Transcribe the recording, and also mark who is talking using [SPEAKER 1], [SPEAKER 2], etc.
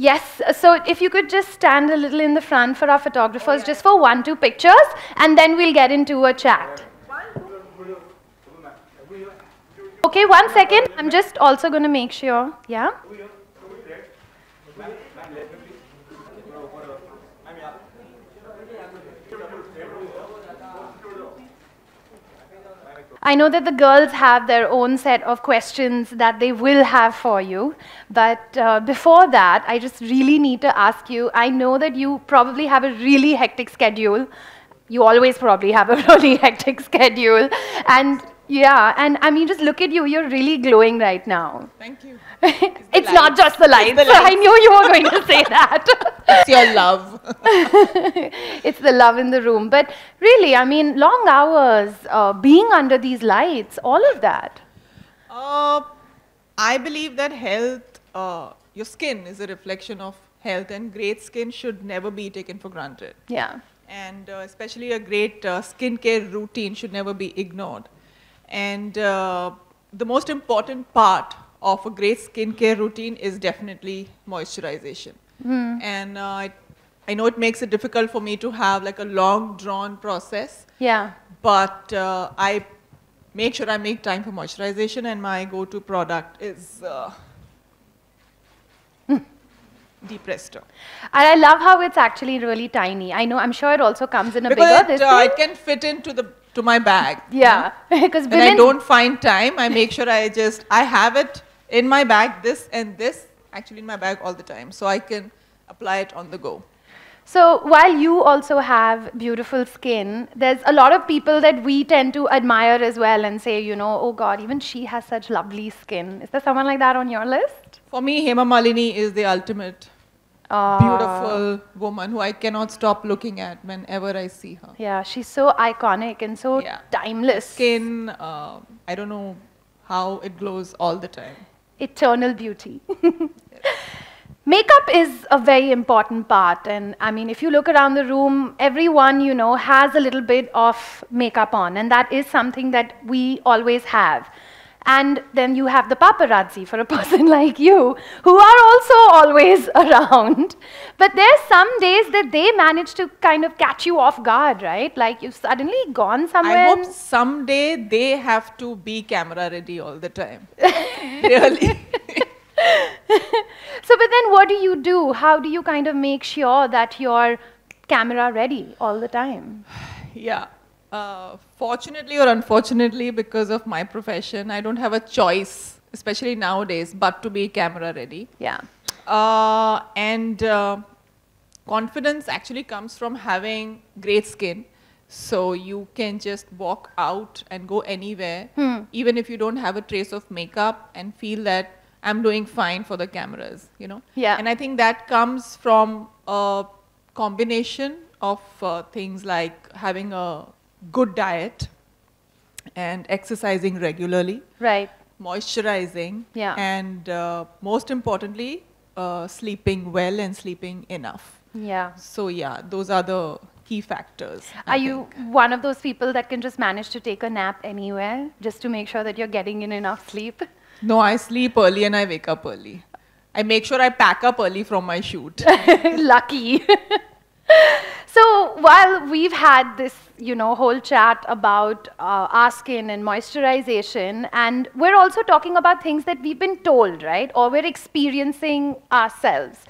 [SPEAKER 1] Yes, so if you could just stand a little in the front for our photographers, just for 1, 2 pictures, and then we'll get into a chat. Okay, 1 second. I'm just also going to make sure. Yeah? I know that the girls have their own set of questions that they will have for you, but before that, I just really need to ask you, I know that you probably have a really hectic schedule. You always probably have a really hectic schedule. And yeah, and I mean, just look at you, you're really glowing right now.
[SPEAKER 2] Thank you.
[SPEAKER 1] It's not just the lights.
[SPEAKER 2] The lights.
[SPEAKER 1] I knew you were going to say that.
[SPEAKER 2] It's your love.
[SPEAKER 1] It's the love in the room. But really, I mean, long hours, being under these lights, all of that.
[SPEAKER 2] I believe that health, your skin is a reflection of health, and great skin should never be taken for granted.
[SPEAKER 1] Yeah.
[SPEAKER 2] And especially a great skincare routine should never be ignored. And the most important part of a great skincare routine is definitely moisturization. And I know it makes it difficult for me to have like a long drawn process.
[SPEAKER 1] Yeah.
[SPEAKER 2] But I make sure I make time for moisturization, and my go-to product is Deep Resto.
[SPEAKER 1] And I love how it's actually really tiny. I know, I'm sure it also comes in a
[SPEAKER 2] Because
[SPEAKER 1] bigger
[SPEAKER 2] it can fit into my bag.
[SPEAKER 1] Yeah. Because
[SPEAKER 2] when I don't find time, I make sure I have it in my bag, this and this, actually in my bag all the time, so I can apply it on the go.
[SPEAKER 1] So while you also have beautiful skin, there's a lot of people that we tend to admire as well and say, you know, oh God, even she has such lovely skin. Is there someone like that on your list?
[SPEAKER 2] For me, Hema Malini is the ultimate beautiful woman who I cannot stop looking at whenever I see her.
[SPEAKER 1] Yeah, she's so iconic and so timeless.
[SPEAKER 2] Skin, I don't know how it glows all the time.
[SPEAKER 1] Eternal beauty. Makeup is a very important part, and I mean, if you look around the room, everyone, you know, has a little bit of makeup on, and that is something that we always have. And then you have the paparazzi for a person like you, who are also always around. But there's some days that they manage to kind of catch you off guard, right? Like you've suddenly gone somewhere.
[SPEAKER 2] I hope someday they have to be camera ready all the time. Really.
[SPEAKER 1] So, but then what do you do? How do you kind of make sure that you're camera ready all the time?
[SPEAKER 2] Yeah. Fortunately or unfortunately, because of my profession, I don't have a choice, especially nowadays, but to be camera ready.
[SPEAKER 1] Yeah.
[SPEAKER 2] Confidence actually comes from having great skin. So you can just walk out and go anywhere, even if you don't have a trace of makeup, and feel that I'm doing fine for the cameras, you know?
[SPEAKER 1] Yeah.
[SPEAKER 2] And I think that comes from a combination of things like having a good diet and exercising regularly.
[SPEAKER 1] Right.
[SPEAKER 2] Moisturizing.
[SPEAKER 1] Yeah.
[SPEAKER 2] And most importantly, sleeping well and sleeping enough.
[SPEAKER 1] Yeah.
[SPEAKER 2] So yeah, those are the key factors.
[SPEAKER 1] Are you one of those people that can just manage to take a nap anywhere just to make sure that you're getting in enough sleep?
[SPEAKER 2] No, I sleep early and I wake up early. I make sure I pack up early from my shoot.
[SPEAKER 1] Lucky. So while we've had this, you know, whole chat about our skin and moisturization, and we're also talking about things that we've been told, right? Or we're experiencing ourselves.